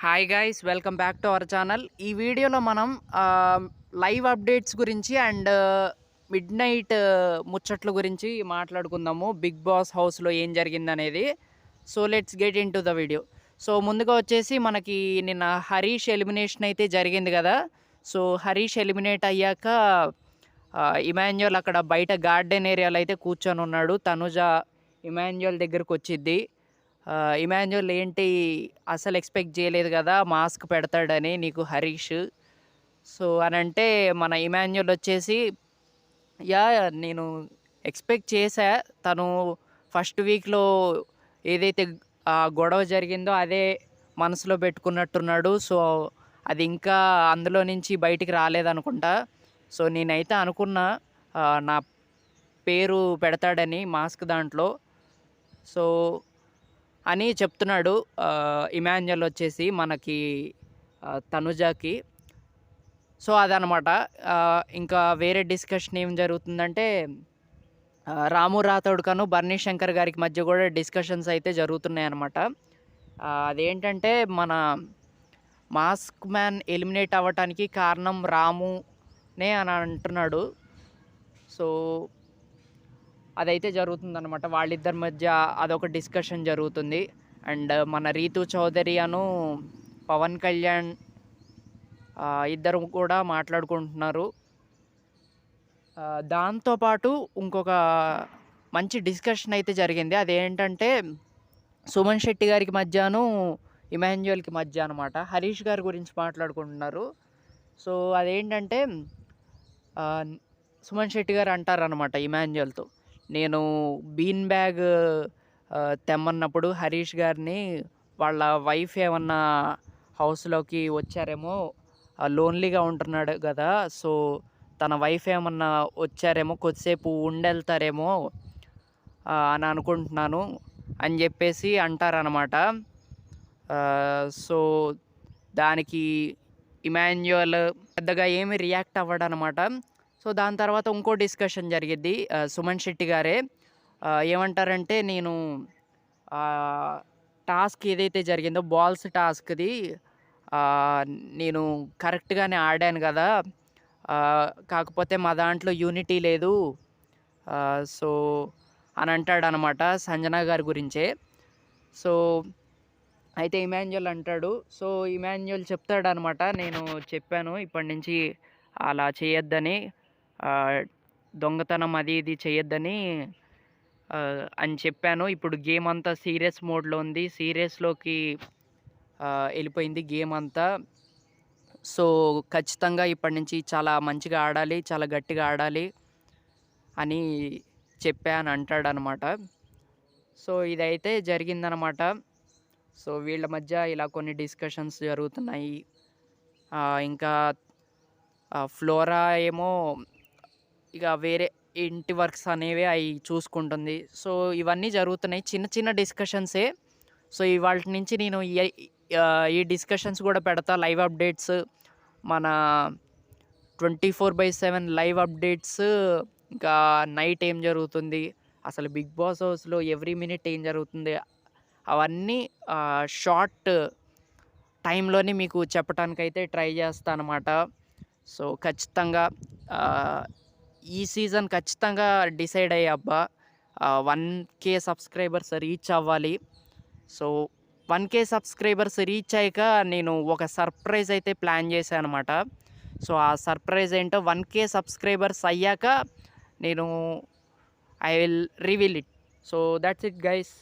Hi guys, welcome back to our channel. ఈ వీడియోలో మనం లైవ్ అప్డేట్స్ గురించి అండ్ మిడ్ నైట్ ముచ్చట్ల గురించి మాట్లాడుకుందాము. బిగ్ బాస్ హౌస్లో ఏం జరిగిందనేది. So let's get in to the video. So ముందుగా వచ్చేసి మనకి నిన్న హరీష్ ఎలిమినేషన్ అయితే జరిగింది కదా. సో హరీష్ ఎలిమినేట్ అయ్యాక ఇమాన్యుయల్ అక్కడ బయట గార్డెన్ ఏరియాలో అయితే కూర్చొని ఉన్నాడు. తనుజ ఇమాన్యుయల్ దగ్గరకు వచ్చిద్ది. ఇమాన్యుయల్ ఏంటి అసలు ఎక్స్పెక్ట్ చేయలేదు కదా మాస్క్ పెడతాడని నీకు హరీష్. సో అని అంటే మన ఇమాన్యుయల్ వచ్చేసి యా నేను ఎక్స్పెక్ట్ చేశా. తను ఫస్ట్ వీక్లో ఏదైతే గొడవ జరిగిందో అదే మనసులో పెట్టుకున్నట్టున్నాడు. సో అది ఇంకా అందులో నుంచి బయటికి రాలేదనుకుంటా. సో నేనైతే అనుకున్నా నా పేరు పెడతాడని మాస్క్ దాంట్లో. సో అని చెప్తున్నాడు ఇమాన్యుయల్ వచ్చేసి మనకి తనుజాకి. సో అదనమాట. ఇంకా వేరే డిస్కషన్ ఏం జరుగుతుందంటే రాము రాథోడ్ కను బర్నీ శంకర్ గారికి మధ్య కూడా డిస్కషన్స్ అయితే జరుగుతున్నాయి అన్నమాట. అదేంటంటే మన మాస్క్ మ్యాన్ ఎలిమినేట్ అవ్వటానికి కారణం రామునే అని అంటున్నాడు. సో అదైతే జరుగుతుందన్నమాట. వాళ్ళిద్దరి మధ్య అదొక డిస్కషన్ జరుగుతుంది. అండ్ మన రీతు చౌదరి అను పవన్ కళ్యాణ్ ఇద్దరు కూడా మాట్లాడుకుంటున్నారు. దాంతోపాటు ఇంకొక మంచి డిస్కషన్ అయితే జరిగింది. అదేంటంటే సుమన్ శెట్టి గారికి మధ్యను ఇమాన్యుయల్కి మధ్య అనమాట. హరీష్ గారి గురించి మాట్లాడుకుంటున్నారు. సో అదేంటంటే సుమన్ శెట్టి గారు అంటారనమాట ఇమాన్యుయల్తో, నేను బీన్ బ్యాగ్ తెమ్మన్నప్పుడు హరీష్ గారిని వాళ్ళ వైఫ్ ఏమన్నా హౌస్లోకి వచ్చారేమో, లోన్లీగా ఉంటున్నాడు కదా, సో తన వైఫ్ ఏమన్నా వచ్చారేమో కొద్దిసేపు ఉండెళ్తారేమో అని అనుకుంటున్నాను అని చెప్పేసి అంటారనమాట. సో దానికి ఇమాన్యుయల్ పెద్దగా ఏమి రియాక్ట్ అవ్వడనమాట. సో దాని తర్వాత ఇంకో డిస్కషన్ జరిగిద్ది. సుమన్ శెట్టి గారే ఏమంటారంటే, నేను టాస్క్ ఏదైతే జరిగిందో బాల్స్ టాస్క్ది నేను కరెక్ట్గానే ఆడాను కదా, కాకపోతే మా దాంట్లో యూనిటీ లేదు సో అని అంటాడనమాట సంజన గారి గురించే. సో అయితే ఇమాన్యుయల్ అంటాడు, సో ఇమాన్యుయల్ చెప్తాడనమాట, నేను చెప్పాను ఇప్పటి నుంచి అలా చేయొద్దని, దొంగతనం అది ఇది చేయొద్దని అని చెప్పాను. ఇప్పుడు గేమ్ అంతా సీరియస్ మోడ్లో ఉంది, సీరియస్లోకి వెళ్ళిపోయింది గేమ్ అంతా. సో ఖచ్చితంగా ఇప్పటి నుంచి చాలా మంచిగా ఆడాలి, చాలా గట్టిగా ఆడాలి అని చెప్పాను అంటాడనమాట. సో ఇదైతే జరిగిందనమాట. సో వీళ్ళ మధ్య ఇలా కొన్ని డిస్కషన్స్ జరుగుతున్నాయి. ఇంకా ఫ్లోరా ఏమో ఇక వేరే ఇంటి వర్క్స్ అనేవి అవి చూసుకుంటుంది. సో ఇవన్నీ జరుగుతున్నాయి, చిన్న చిన్న డిస్కషన్సే. సో ఇవాళ నుంచి నేను ఈ డిస్కషన్స్ కూడా పెడతా, లైవ్ అప్డేట్స్, మన 24/7 లైవ్ అప్డేట్స్, ఇంకా నైట్ ఏం జరుగుతుంది, అసలు బిగ్ బాస్ హౌస్లో ఎవ్రీ మినిట్ ఏం జరుగుతుంది, అవన్నీ షార్ట్ టైంలోనే మీకు చెప్పడానికైతే ట్రై చేస్తాను అనమాట. సో ఖచ్చితంగా ఈ సీజన్ ఖచ్చితంగా డిసైడ్ అయ్యే అబ్బా 1K సబ్స్క్రైబర్స్ రీచ్ అవ్వాలి. సో 1K సబ్స్క్రైబర్స్ రీచ్ అయ్యాక నేను ఒక సర్ప్రైజ్ అయితే ప్లాన్ చేశాను అనమాట. సో ఆ సర్ప్రైజ్ ఏంటో 1K సబ్స్క్రైబర్స్ అయ్యాక నేను I will reveal it. So that's it guys.